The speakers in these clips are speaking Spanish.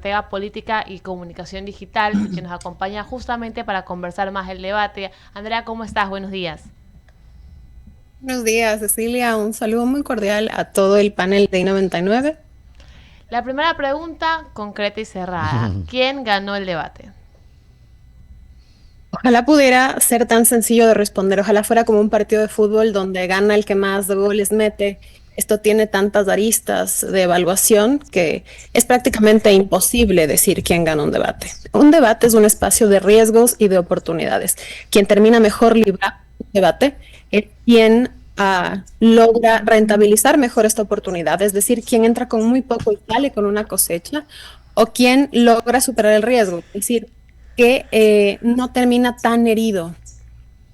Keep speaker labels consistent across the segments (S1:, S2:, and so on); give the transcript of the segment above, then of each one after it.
S1: estratega política y comunicación digital, que nos acompaña justamente para conversar más el debate. Andrea, ¿cómo estás? Buenos días.
S2: Buenos días, Cecilia. Un saludo muy cordial a todo el panel de I99.
S1: La primera pregunta, concreta y cerrada. ¿Quién ganó el debate?
S2: Ojalá pudiera ser tan sencillo de responder. Ojalá fuera como un partido de fútbol donde gana el que más goles mete. Esto tiene tantas aristas de evaluación que es prácticamente imposible decir quién gana un debate. Un debate es un espacio de riesgos y de oportunidades. Quien termina mejor librando un debate es quien logra rentabilizar mejor esta oportunidad, es decir, quien entra con muy poco y sale con una cosecha, o quien logra superar el riesgo, es decir, que no termina tan herido,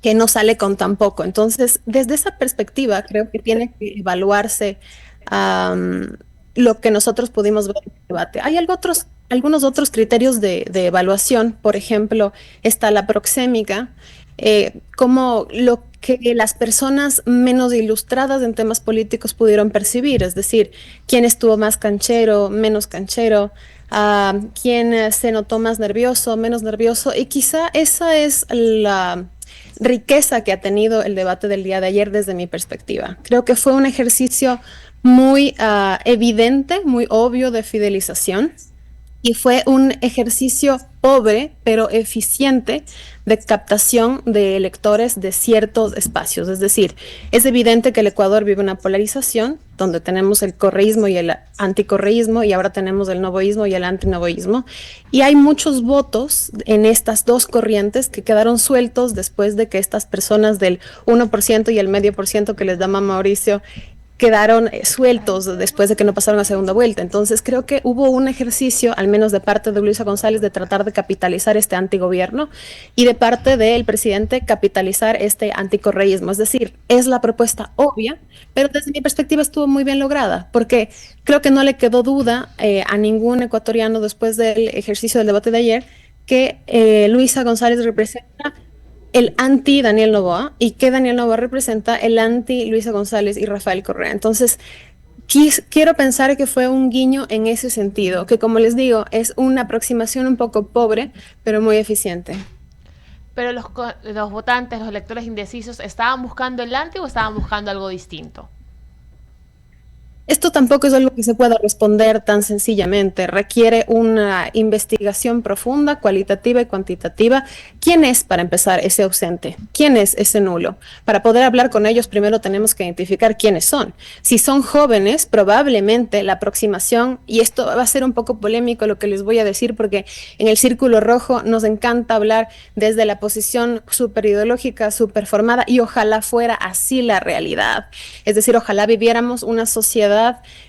S2: que no sale con tan poco. Entonces, desde esa perspectiva, creo que tiene que evaluarse um, lo que nosotros pudimos ver en el debate. Hay algunos otros criterios de evaluación, por ejemplo, está la proxémica, como lo que las personas menos ilustradas en temas políticos pudieron percibir, es decir, quién estuvo más canchero, menos canchero, quién se notó más nervioso, menos nervioso, y quizá esa es la riqueza que ha tenido el debate del día de ayer desde mi perspectiva. Creo que fue un ejercicio muy evidente, muy obvio de fidelización, y fue un ejercicio pobre pero eficiente de captación de electores de ciertos espacios. Es decir, es evidente que el Ecuador vive una polarización donde tenemos el correísmo y el anticorreísmo, y ahora tenemos el novoísmo y el antinovoísmo, y hay muchos votos en estas dos corrientes que quedaron sueltos después de que estas personas del 1% y el medio por ciento que les da Mauricio quedaron sueltos después de que no pasaron a segunda vuelta. Entonces creo que hubo un ejercicio, al menos de parte de Luisa González, de tratar de capitalizar este antigobierno, y de parte del presidente capitalizar este anticorreísmo. Es decir, es la propuesta obvia, pero desde mi perspectiva estuvo muy bien lograda, porque creo que no le quedó duda a ningún ecuatoriano después del ejercicio del debate de ayer que Luisa González representa el anti Daniel Noboa, y que Daniel Noboa representa el anti Luisa González y Rafael Correa. Entonces, quiero pensar que fue un guiño en ese sentido, que como les digo, es una aproximación un poco pobre, pero muy eficiente.
S1: Pero los votantes, los electores indecisos, ¿estaban buscando el anti o estaban buscando algo distinto?
S2: Esto tampoco es algo que se pueda responder tan sencillamente. Requiere una investigación profunda, cualitativa y cuantitativa. ¿Quién es, para empezar, ese ausente? ¿Quién es ese nulo? Para poder hablar con ellos, primero tenemos que identificar quiénes son. Si son jóvenes, probablemente la aproximación, y esto va a ser un poco polémico lo que les voy a decir, porque en el Círculo Rojo nos encanta hablar desde la posición súper ideológica, súper formada, y ojalá fuera así la realidad. Es decir, ojalá viviéramos una sociedad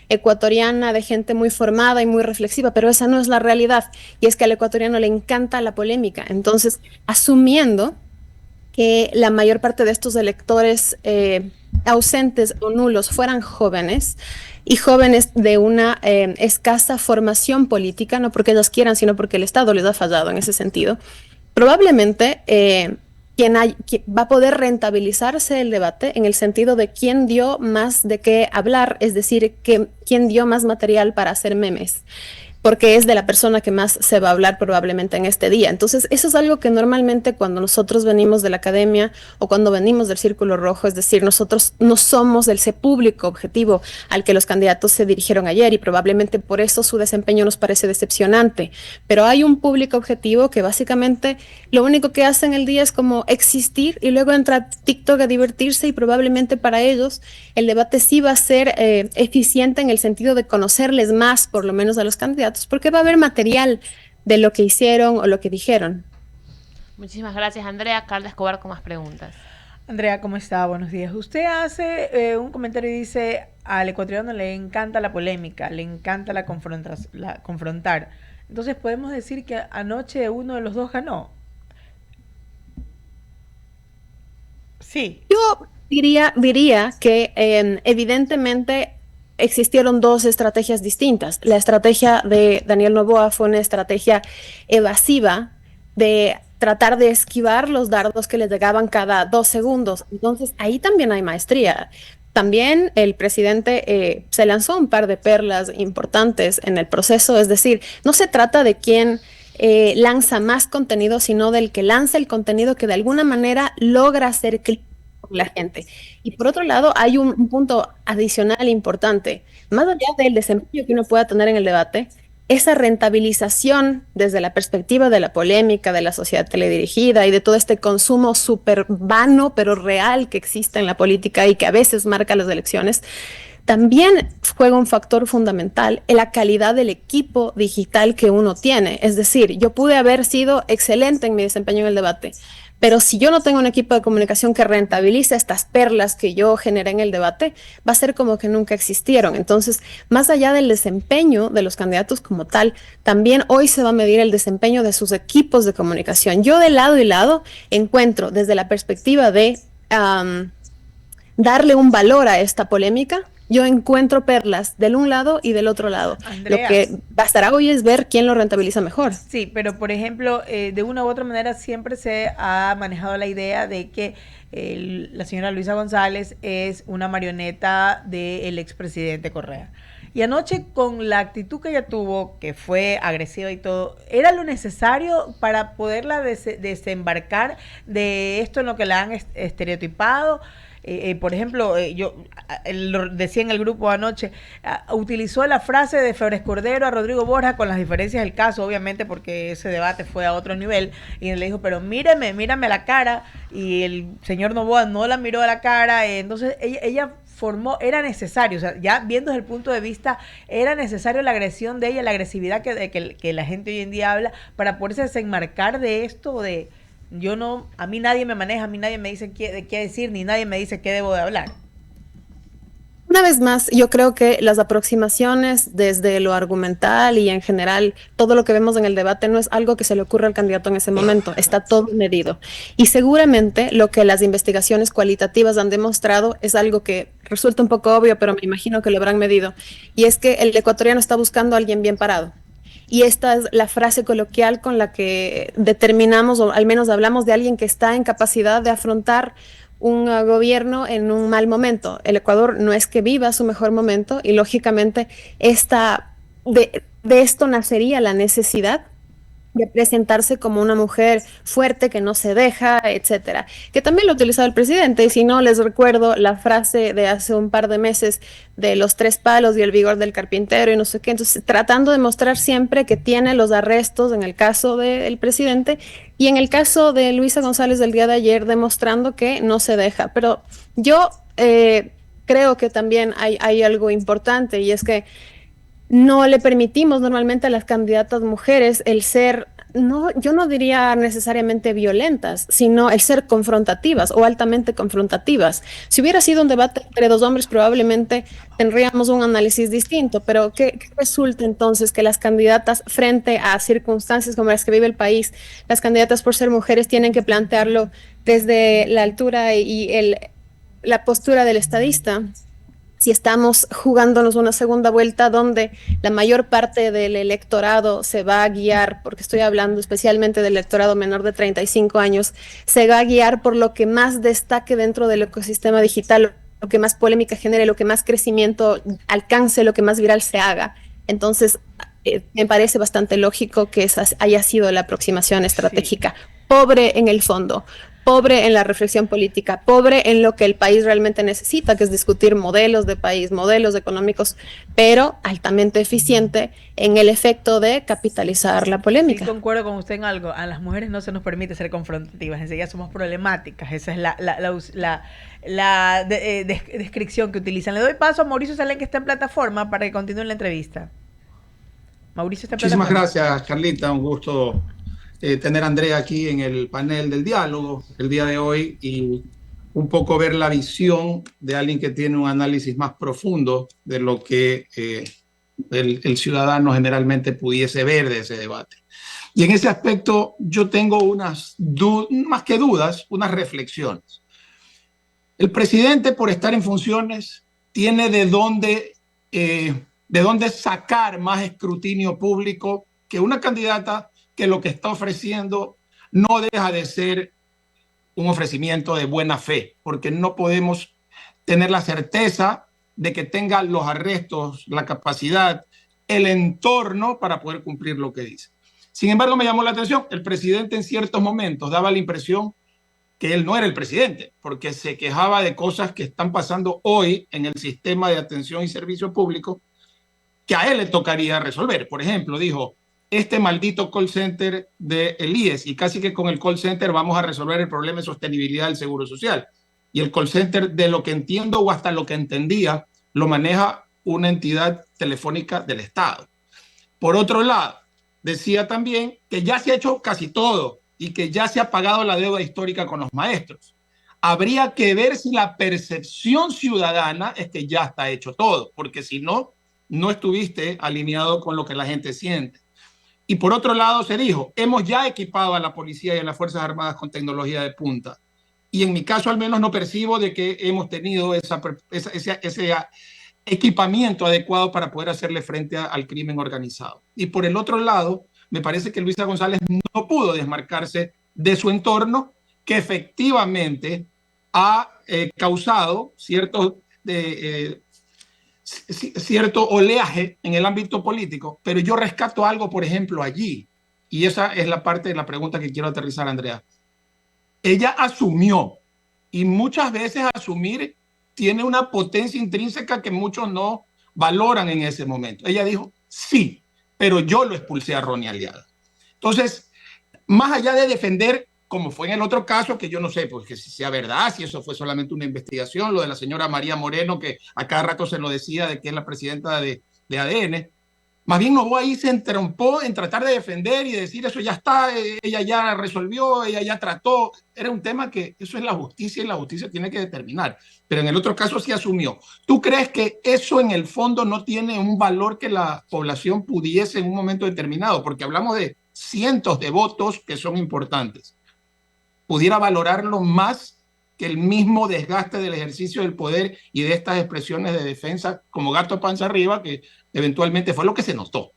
S2: ecuatoriana de gente muy formada y muy reflexiva, pero esa no es la realidad. Y es que al ecuatoriano le encanta la polémica. Entonces, asumiendo que la mayor parte de estos electores ausentes o nulos fueran jóvenes, y jóvenes de una escasa formación política, no porque ellos quieran, sino porque el Estado les ha fallado en ese sentido, probablemente quien va a poder rentabilizarse el debate en el sentido de quién dio más de qué hablar, es decir, quién dio más material para hacer memes, porque es de la persona que más se va a hablar probablemente en este día. Entonces, eso es algo que normalmente cuando nosotros venimos de la academia o cuando venimos del Círculo Rojo, es decir, nosotros no somos ese público objetivo al que los candidatos se dirigieron ayer, y probablemente por eso su desempeño nos parece decepcionante. Pero hay un público objetivo que básicamente lo único que hace en el día es como existir, y luego entra TikTok a divertirse, y probablemente para ellos el debate sí va a ser eficiente en el sentido de conocerles más, por lo menos a los candidatos, porque va a haber material de lo que hicieron o lo que dijeron.
S1: Muchísimas gracias, Andrea. Carla Escobar con más preguntas.
S3: Andrea, ¿cómo está? Buenos días. Usted hace un comentario y dice, al ecuatoriano le encanta la polémica, le encanta confrontar. Entonces podemos decir que anoche uno de los dos ganó. Sí.
S2: Yo diría que evidentemente existieron dos estrategias distintas. La estrategia de Daniel Noboa fue una estrategia evasiva de tratar de esquivar los dardos que les llegaban cada 2 segundos. Entonces, ahí también hay maestría. también el presidente se lanzó un par de perlas importantes en el proceso, es decir, no se trata de quién lanza más contenido, sino del que lanza el contenido que de alguna manera logra hacer clic con la gente. Y por otro lado, hay un punto adicional importante, más allá del desempeño que uno pueda tener en el debate, esa rentabilización desde la perspectiva de la polémica, de la sociedad teledirigida y de todo este consumo súper vano pero real que existe en la política y que a veces marca las elecciones, también juega un factor fundamental en la calidad del equipo digital que uno tiene. Es decir, yo pude haber sido excelente en mi desempeño en el debate, pero si yo no tengo un equipo de comunicación que rentabilice estas perlas que yo generé en el debate, va a ser como que nunca existieron. Entonces, más allá del desempeño de los candidatos como tal, también hoy se va a medir el desempeño de sus equipos de comunicación. Yo de lado y lado encuentro desde la perspectiva de darle un valor a esta polémica, yo encuentro perlas del un lado y del otro lado.
S3: Andrea,
S2: lo que bastará hoy es ver quién lo rentabiliza mejor.
S3: Sí, pero por ejemplo, de una u otra manera siempre se ha manejado la idea de que la señora Luisa González es una marioneta del expresidente Correa. Y anoche, con la actitud que ella tuvo, que fue agresiva y todo, ¿era lo necesario para poderla desembarcar de esto en lo que la han estereotipado? Por ejemplo, yo lo decía en el grupo anoche, utilizó la frase de Flores Cordero a Rodrigo Borja, con las diferencias del caso, obviamente, porque ese debate fue a otro nivel, y le dijo, pero mírame a la cara, y el señor Noboa no la miró a la cara, entonces ella formó, era necesario, o sea, ya viendo desde el punto de vista, era necesario la agresión de ella, la agresividad que la gente hoy en día habla, para poderse desenmarcar de esto de... Yo no, a mí nadie me maneja, a mí nadie me dice qué decir, ni nadie me dice qué debo de hablar.
S2: Una vez más, yo creo que las aproximaciones desde lo argumental y en general todo lo que vemos en el debate no es algo que se le ocurra al candidato en ese momento, está todo medido. Y seguramente lo que las investigaciones cualitativas han demostrado es algo que resulta un poco obvio, pero me imagino que lo habrán medido, y es que el ecuatoriano está buscando a alguien bien parado. Y esta es la frase coloquial con la que determinamos, o al menos hablamos de alguien que está en capacidad de afrontar un gobierno en un mal momento. El Ecuador no es que viva su mejor momento y lógicamente de esto nacería la necesidad de presentarse como una mujer fuerte que no se deja, etcétera, que también lo ha utilizado el presidente. Y si no, les recuerdo la frase de hace un par de meses de los 3 palos y el vigor del carpintero y no sé qué, entonces tratando de mostrar siempre que tiene los arrestos en el caso del presidente y en el caso de Luisa González del día de ayer demostrando que no se deja. Pero yo creo que también hay algo importante, y es que no le permitimos normalmente a las candidatas mujeres el ser, no, yo no diría necesariamente violentas, sino el ser confrontativas o altamente confrontativas. Si hubiera sido un debate entre 2 hombres, probablemente tendríamos un análisis distinto, pero ¿qué resulta entonces? Que las candidatas, frente a circunstancias como las que vive el país, las candidatas por ser mujeres tienen que plantearlo desde la altura y la postura del estadista. Si estamos jugándonos una segunda vuelta donde la mayor parte del electorado se va a guiar, porque estoy hablando especialmente del electorado menor de 35 años, se va a guiar por lo que más destaque dentro del ecosistema digital, lo que más polémica genere, lo que más crecimiento alcance, lo que más viral se haga. Entonces, me parece bastante lógico que esa haya sido la aproximación estratégica. Sí. Pobre en el fondo, pobre en la reflexión política, pobre en lo que el país realmente necesita, que es discutir modelos de país, modelos económicos, pero altamente eficiente en el efecto de capitalizar la polémica.
S3: Sí, concuerdo con usted en algo. A las mujeres no se nos permite ser confrontativas, enseguida somos problemáticas. Esa es la descripción que utilizan. Le doy paso a Mauricio Salén, que está en plataforma, para que continúe la entrevista. Mauricio está en
S4: plataforma. Muchísimas gracias,
S3: Carlita.
S4: Un gusto tener a Andrea aquí en el panel del diálogo el día de hoy y un poco ver la visión de alguien que tiene un análisis más profundo de lo que el ciudadano generalmente pudiese ver de ese debate. Y en ese aspecto yo tengo unas, más que dudas, unas reflexiones. El presidente, por estar en funciones, tiene de dónde sacar más escrutinio público que una candidata que lo que está ofreciendo no deja de ser un ofrecimiento de buena fe, porque no podemos tener la certeza de que tenga los arrestos, la capacidad, el entorno para poder cumplir lo que dice. Sin embargo, me llamó la atención, el presidente en ciertos momentos daba la impresión que él no era el presidente, porque se quejaba de cosas que están pasando hoy en el sistema de atención y servicio público que a él le tocaría resolver. Por ejemplo, dijo, este maldito call center del IES, y casi que con el call center vamos a resolver el problema de sostenibilidad del Seguro Social. Y el call center, de lo que entiendo o hasta lo que entendía, lo maneja una entidad telefónica del Estado. Por otro lado, decía también que ya se ha hecho casi todo y que ya se ha pagado la deuda histórica con los maestros. Habría que ver si la percepción ciudadana es que ya está hecho todo, porque si no, no estuviste alineado con lo que la gente siente. Y por otro lado se dijo, hemos ya equipado a la policía y a las Fuerzas Armadas con tecnología de punta. Y en mi caso al menos no percibo de que hemos tenido ese equipamiento adecuado para poder hacerle frente al crimen organizado. Y por el otro lado, me parece que Luisa González no pudo desmarcarse de su entorno, que efectivamente ha causado cierto oleaje en el ámbito político, pero yo rescato algo, por ejemplo, allí, y esa es la parte de la pregunta que quiero aterrizar, Andrea. Ella asumió, y muchas veces asumir tiene una potencia intrínseca que muchos no valoran en ese momento. Ella dijo, sí, pero yo lo expulsé a Ronnie Aliaga. Entonces, más allá de defender, como fue en el otro caso, que yo no sé, pues que si sea verdad, si eso fue solamente una investigación, lo de la señora María Moreno, que a cada rato se lo decía de que es la presidenta de ADN, más bien Noboa ahí se entrompó en tratar de defender y decir eso ya está, ella ya resolvió, ella ya trató. Era un tema que eso es la justicia y la justicia tiene que determinar. Pero en el otro caso sí asumió. ¿Tú crees que eso en el fondo no tiene un valor que la población pudiese en un momento determinado? Porque hablamos de cientos de votos que son importantes. ¿Pudiera valorarlo más que el mismo desgaste del ejercicio del poder y de estas expresiones de defensa como gato panza arriba, que eventualmente fue lo que se notó?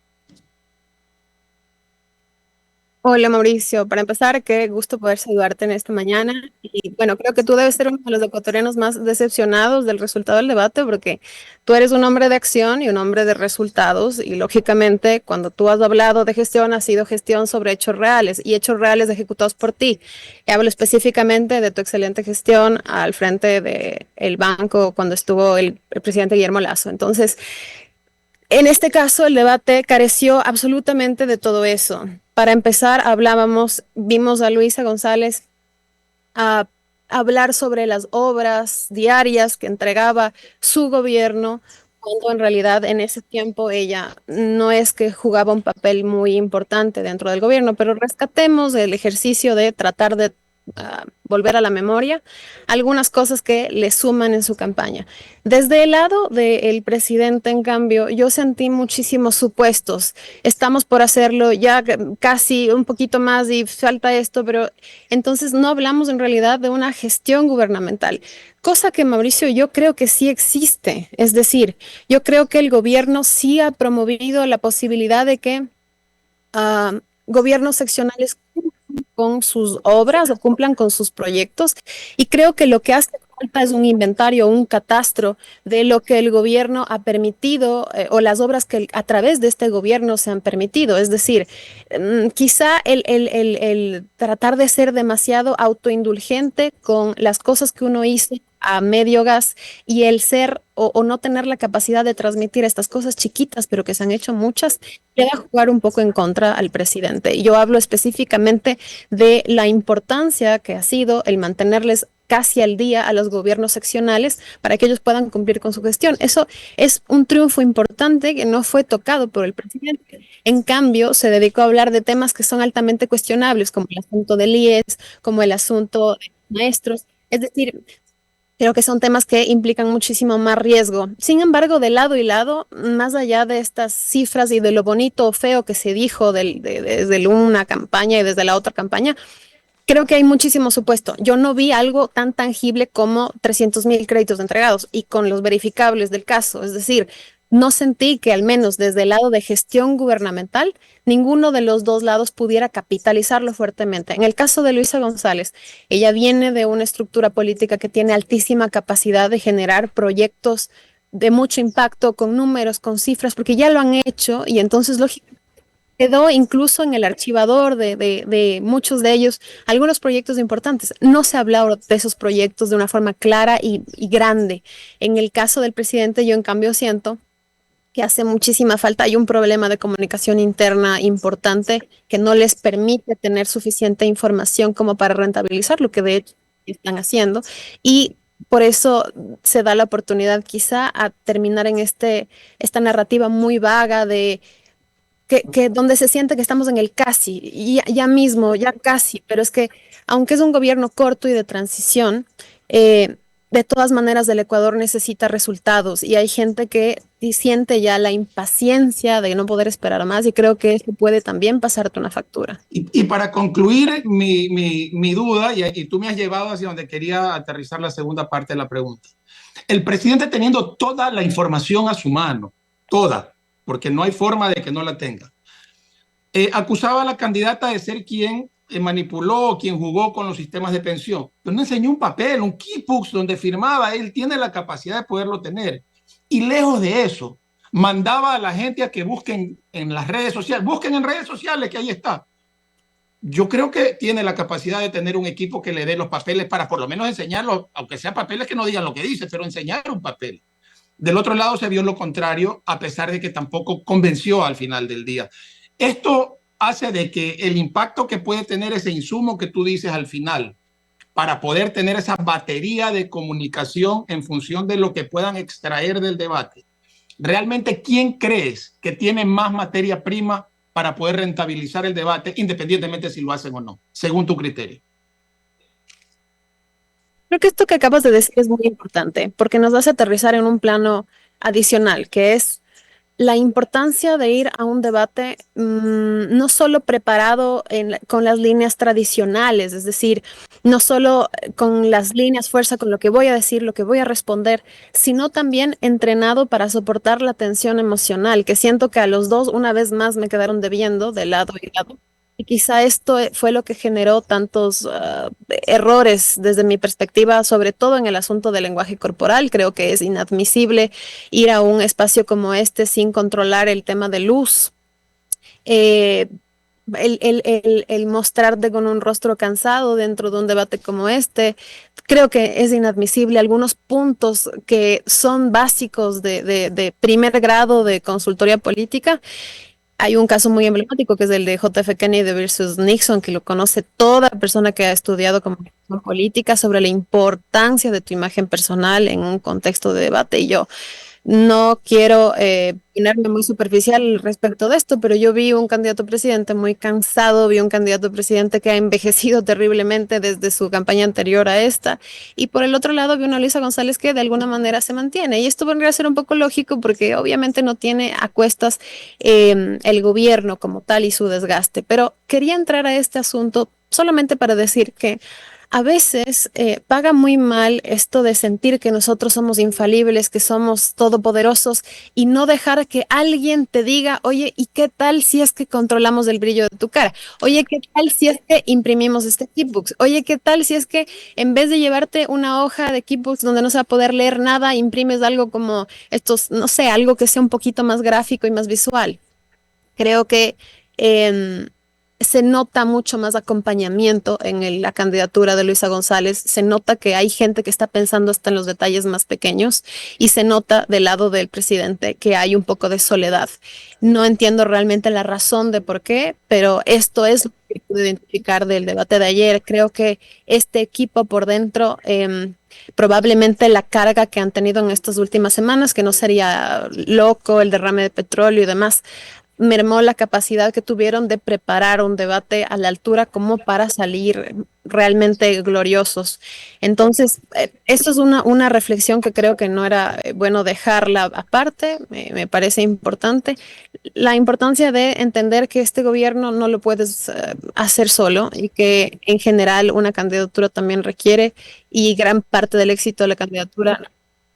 S2: Hola Mauricio, para empezar, qué gusto poder saludarte en esta mañana. Y bueno, creo que tú debes ser uno de los ecuatorianos más decepcionados del resultado del debate, porque tú eres un hombre de acción y un hombre de resultados, y lógicamente cuando tú has hablado de gestión, ha sido gestión sobre hechos reales y hechos reales ejecutados por ti. Y hablo específicamente de tu excelente gestión al frente del banco cuando estuvo el presidente Guillermo Lasso. Entonces, en este caso, el debate careció absolutamente de todo eso. Para empezar, vimos a Luisa González hablar sobre las obras diarias que entregaba su gobierno, cuando en realidad en ese tiempo ella no es que jugaba un papel muy importante dentro del gobierno, pero rescatemos el ejercicio de tratar de volver a la memoria algunas cosas que le suman en su campaña. Desde el lado del presidente, en cambio, yo sentí muchísimos supuestos. Estamos por hacerlo ya casi un poquito más y falta esto, pero entonces no hablamos en realidad de una gestión gubernamental, cosa que, Mauricio, yo creo que sí existe. Es decir, yo creo que el gobierno sí ha promovido la posibilidad de que gobiernos seccionales con sus obras o cumplan con sus proyectos, y creo que lo que hace falta es un inventario, un catastro de lo que el gobierno ha permitido o las obras que a través de este gobierno se han permitido. Es decir, quizá el tratar de ser demasiado autoindulgente con las cosas que uno hizo a medio gas y el ser o no tener la capacidad de transmitir estas cosas chiquitas, pero que se han hecho muchas, le va a jugar un poco en contra al presidente. Yo hablo específicamente de la importancia que ha sido el mantenerles casi al día a los gobiernos seccionales para que ellos puedan cumplir con su gestión. Eso es un triunfo importante que no fue tocado por el presidente. En cambio, se dedicó a hablar de temas que son altamente cuestionables, como el asunto del IES, como el asunto de maestros. Es decir, creo que son temas que implican muchísimo más riesgo. Sin embargo, de lado y lado, más allá de estas cifras y de lo bonito o feo que se dijo desde una campaña y desde la otra campaña, creo que hay muchísimo supuesto. Yo no vi algo tan tangible como 300,000 créditos entregados y con los verificables del caso. Es decir, no sentí que al menos desde el lado de gestión gubernamental, ninguno de los dos lados pudiera capitalizarlo fuertemente. En el caso de Luisa González, ella viene de una estructura política que tiene altísima capacidad de generar proyectos de mucho impacto, con números, con cifras, porque ya lo han hecho y entonces lógicamente quedó incluso en el archivador de muchos de ellos algunos proyectos importantes. No se ha hablado de esos proyectos de una forma clara y grande. En el caso del presidente, yo en cambio siento que hace muchísima falta. Hay un problema de comunicación interna importante que no les permite tener suficiente información como para rentabilizar lo que de hecho están haciendo. Y por eso se da la oportunidad quizá a terminar en esta narrativa muy vaga de que donde se siente que estamos en el casi, y ya mismo, ya casi, pero es que aunque es un gobierno corto y de transición, de todas maneras el Ecuador necesita resultados y hay gente que siente ya la impaciencia de no poder esperar más y creo que eso puede también pasarte una factura.
S4: Y para concluir mi duda, y tú me has llevado hacia donde quería aterrizar la segunda parte de la pregunta. El presidente teniendo toda la información a su mano, toda, porque no hay forma de que no la tenga, acusaba a la candidata de ser quien manipuló, quien jugó con los sistemas de pensión, pero no enseñó un papel, un keepbook donde firmaba. Él tiene la capacidad de poderlo tener. Y lejos de eso, mandaba a la gente a que busquen en las redes sociales, busquen en redes sociales, que ahí está. Yo creo que tiene la capacidad de tener un equipo que le dé los papeles para por lo menos enseñarlos, aunque sean papeles que no digan lo que dice, pero enseñar un papel. Del otro lado se vio lo contrario, a pesar de que tampoco convenció al final del día. Esto hace de que el impacto que puede tener ese insumo que tú dices al final, para poder tener esa batería de comunicación en función de lo que puedan extraer del debate, realmente, ¿quién crees que tiene más materia prima para poder rentabilizar el debate, independientemente si lo hacen o no, según tu criterio?
S2: Creo que esto que acabas de decir es muy importante porque nos hace aterrizar en un plano adicional, que es la importancia de ir a un debate no solo preparado con las líneas tradicionales, es decir, no solo con las líneas fuerza, con lo que voy a decir, lo que voy a responder, sino también entrenado para soportar la tensión emocional, que siento que a los dos una vez más me quedaron debiendo de lado y lado. Y quizá esto fue lo que generó tantos errores desde mi perspectiva, sobre todo en el asunto del lenguaje corporal. Creo que es inadmisible ir a un espacio como este sin controlar el tema de luz. El mostrarte con un rostro cansado dentro de un debate como este, creo que es inadmisible. Algunos puntos que son básicos de primer grado de consultoría política. Hay un caso muy emblemático que es el de JF Kennedy versus Nixon, que lo conoce toda persona que ha estudiado comunicación política sobre la importancia de tu imagen personal en un contexto de debate. Y yo no quiero ponerme muy superficial respecto de esto, pero yo vi un candidato a presidente muy cansado, vi un candidato a presidente que ha envejecido terriblemente desde su campaña anterior a esta, y por el otro lado vi una Luisa González que de alguna manera se mantiene, y esto vendría a ser un poco lógico porque obviamente no tiene a cuestas el gobierno como tal y su desgaste, pero quería entrar a este asunto solamente para decir que a veces paga muy mal esto de sentir que nosotros somos infalibles, que somos todopoderosos y no dejar que alguien te diga, oye, ¿y qué tal si es que controlamos el brillo de tu cara? Oye, ¿qué tal si es que imprimimos este keepbooks? Oye, ¿qué tal si es que en vez de llevarte una hoja de keepbooks donde no se va a poder leer nada, imprimes algo como estos, no sé, algo que sea un poquito más gráfico y más visual? Creo que se nota mucho más acompañamiento en la candidatura de Luisa González, se nota que hay gente que está pensando hasta en los detalles más pequeños y se nota del lado del presidente que hay un poco de soledad. No entiendo realmente la razón de por qué, pero esto es lo que pude identificar del debate de ayer. Creo que este equipo por dentro, probablemente la carga que han tenido en estas últimas semanas, que no sería loco el derrame de petróleo y demás, mermó la capacidad que tuvieron de preparar un debate a la altura como para salir realmente gloriosos. Entonces, eso es una reflexión que creo que no era bueno dejarla aparte, me parece importante. La importancia de entender que este gobierno no lo puedes hacer solo y que en general una candidatura también requiere, y gran parte del éxito de la candidatura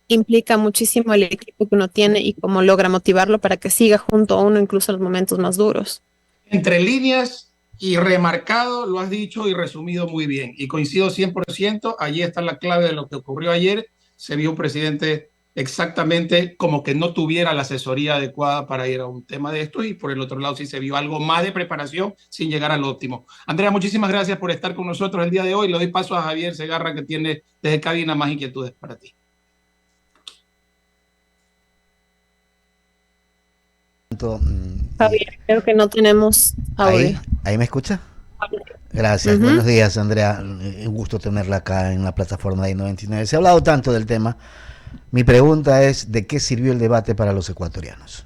S2: implica muchísimo el equipo que uno tiene y cómo logra motivarlo para que siga junto a uno incluso en los momentos más duros.
S4: Entre líneas y remarcado, lo has dicho y resumido muy bien. Y coincido 100%, allí está la clave de lo que ocurrió ayer. Se vio un presidente exactamente como que no tuviera la asesoría adecuada para ir a un tema de esto, y por el otro lado sí se vio algo más de preparación sin llegar al óptimo. Andrea, muchísimas gracias por estar con nosotros el día de hoy. Le doy paso a Javier Segarra, que tiene desde cabina más inquietudes para ti.
S2: Javier, creo que no tenemos audio.
S5: ¿Ahí me escucha? Gracias. Buenos días, Andrea. Un gusto tenerla acá en la plataforma de I99. Se ha hablado tanto del tema. Mi pregunta es, ¿de qué sirvió el debate para los ecuatorianos?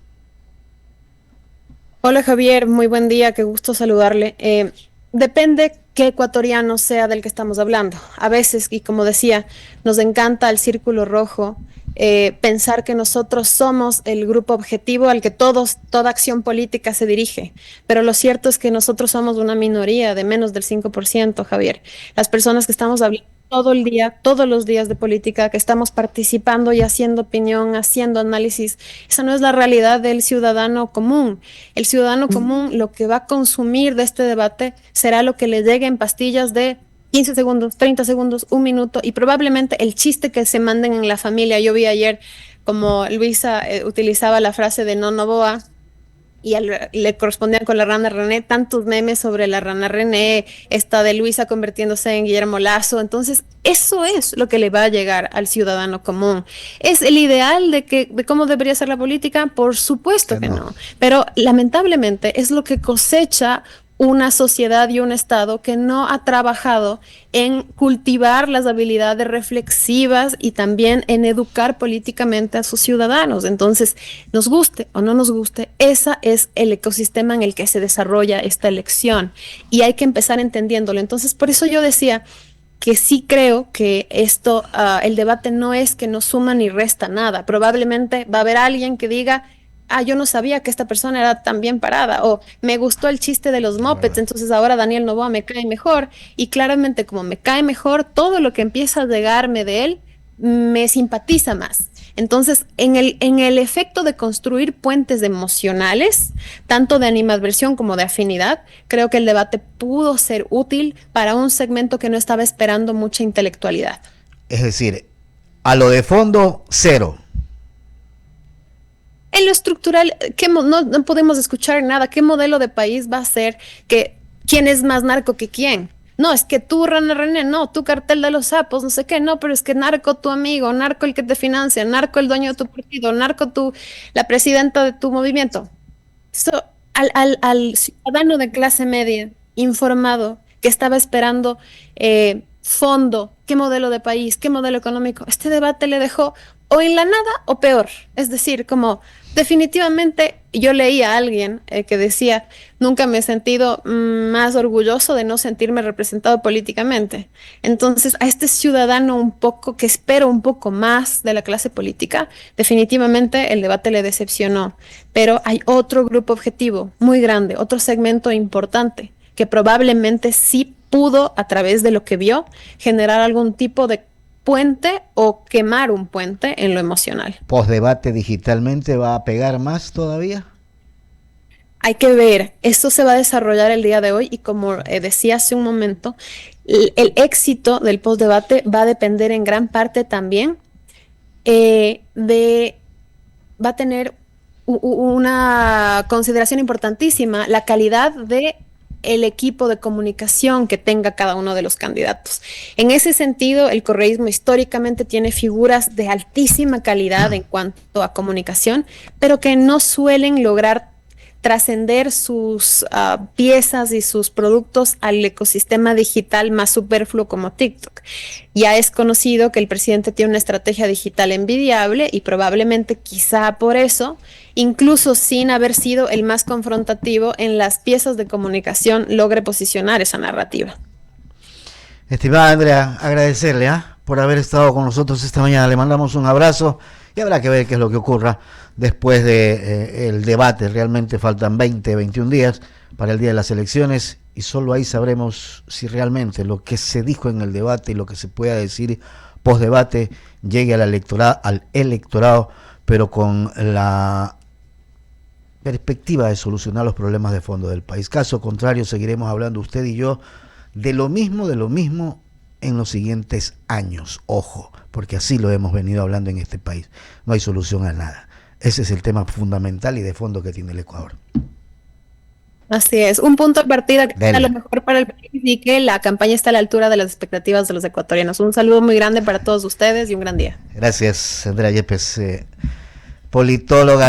S2: Hola Javier, muy buen día, qué gusto saludarle. Depende qué ecuatoriano sea del que estamos hablando. A veces, y como decía, nos encanta el círculo rojo, pensar que nosotros somos el grupo objetivo al que toda acción política se dirige. Pero lo cierto es que nosotros somos una minoría de menos del 5%, Javier. Las personas que estamos hablando todo el día, todos los días de política, que estamos participando y haciendo opinión, haciendo análisis, esa no es la realidad del ciudadano común. El ciudadano común lo que va a consumir de este debate será lo que le llegue en pastillas de 15 segundos, 30 segundos, un minuto, y probablemente el chiste que se manden en la familia. Yo vi ayer como Luisa utilizaba la frase de Nonoboa, y le correspondían con la rana René, tantos memes sobre la rana René, esta de Luisa convirtiéndose en Guillermo Lazo. Entonces, eso es lo que le va a llegar al ciudadano común. ¿Es el ideal de cómo debería ser la política? Por supuesto que no. Pero lamentablemente es lo que cosecha una sociedad y un Estado que no ha trabajado en cultivar las habilidades reflexivas y también en educar políticamente a sus ciudadanos. Entonces, nos guste o no nos guste, ese es el ecosistema en el que se desarrolla esta elección y hay que empezar entendiéndolo. Entonces, por eso yo decía que sí creo que esto, el debate no es que no suma ni resta nada. Probablemente va a haber alguien que diga: yo no sabía que esta persona era tan bien parada, o me gustó el chiste de los mopeds, entonces ahora Daniel Noboa me cae mejor, y claramente como me cae mejor, todo lo que empieza a llegarme de él me simpatiza más. Entonces, en el efecto de construir puentes emocionales, tanto de animadversión como de afinidad, creo que el debate pudo ser útil para un segmento que no estaba esperando mucha intelectualidad.
S5: Es decir, a lo de fondo, cero.
S2: En lo estructural, no podemos escuchar nada. ¿Qué modelo de país va a ser? ¿Quién es más narco que quién? No, es que tú, Rana René, no, tú, cartel de los sapos, no sé qué, no, pero es que narco tu amigo, narco el que te financia, narco el dueño de tu partido, narco la presidenta de tu movimiento. Eso, al ciudadano de clase media, informado, que estaba esperando fondo, qué modelo de país, qué modelo económico, este debate le dejó o en la nada o peor. Es decir, como definitivamente yo leí a alguien que decía: nunca me he sentido más orgulloso de no sentirme representado políticamente. Entonces, a este ciudadano un poco que espera un poco más de la clase política, definitivamente el debate le decepcionó. Pero hay otro grupo objetivo muy grande, otro segmento importante, que probablemente sí pudo, a través de lo que vio, generar algún tipo de puente o quemar un puente en lo emocional.
S5: ¿Postdebate digitalmente va a pegar más todavía?
S2: Hay que ver, esto se va a desarrollar el día de hoy y como decía hace un momento, el éxito del postdebate va a depender en gran parte también va a tener una consideración importantísima, la calidad de el equipo de comunicación que tenga cada uno de los candidatos. En ese sentido, el correísmo históricamente tiene figuras de altísima calidad en cuanto a comunicación, pero que no suelen lograr trascender sus piezas y sus productos al ecosistema digital más superfluo como TikTok. Ya es conocido que el presidente tiene una estrategia digital envidiable y probablemente quizá por eso, incluso sin haber sido el más confrontativo en las piezas de comunicación, logre posicionar esa narrativa.
S5: Estimada Andrea, agradecerle por haber estado con nosotros esta mañana. Le mandamos un abrazo y habrá que ver qué es lo que ocurra después del debate. Realmente faltan 21 días para el día de las elecciones y solo ahí sabremos si realmente lo que se dijo en el debate y lo que se pueda decir post-debate llegue al electorado, pero con la perspectiva de solucionar los problemas de fondo del país. Caso contrario, seguiremos hablando usted y yo de lo mismo en los siguientes años. Ojo, porque así lo hemos venido hablando en este país. No hay solución a nada. Ese es el tema fundamental y de fondo que tiene el Ecuador.
S2: Así es, un punto de partida que
S5: Dele.
S2: a lo mejor para el país y que la campaña está a la altura de las expectativas de los ecuatorianos. Un saludo muy grande para todos ustedes y un gran día.
S5: Gracias, Andrea Yepes, politóloga.